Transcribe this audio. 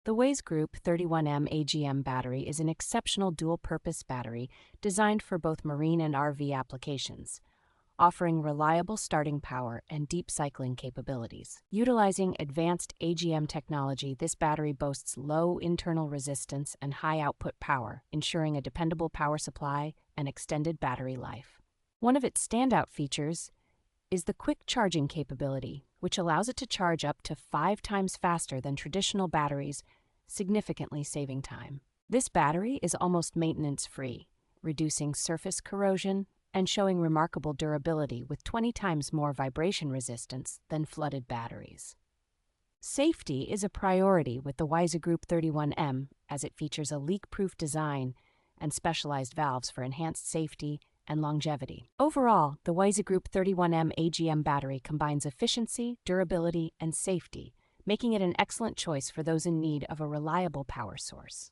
The Weize Group 31M AGM battery is an exceptional dual-purpose battery designed for both marine and RV applications, offering reliable starting power and deep cycling capabilities. Utilizing advanced AGM technology, this battery boasts low internal resistance and high output power, ensuring a dependable power supply and extended battery life. One of its standout features is the quick charging capability, which allows it to charge up to 5 times faster than traditional batteries, significantly saving time. This battery is almost maintenance-free, reducing surface corrosion and showing remarkable durability with 20 times more vibration resistance than flooded batteries. Safety is a priority with the Weize Group 31M, as it features a leak-proof design and specialized valves for enhanced safety and longevity. Overall, the Weize Group 31M AGM battery combines efficiency, durability, and safety, making it an excellent choice for those in need of a reliable power source.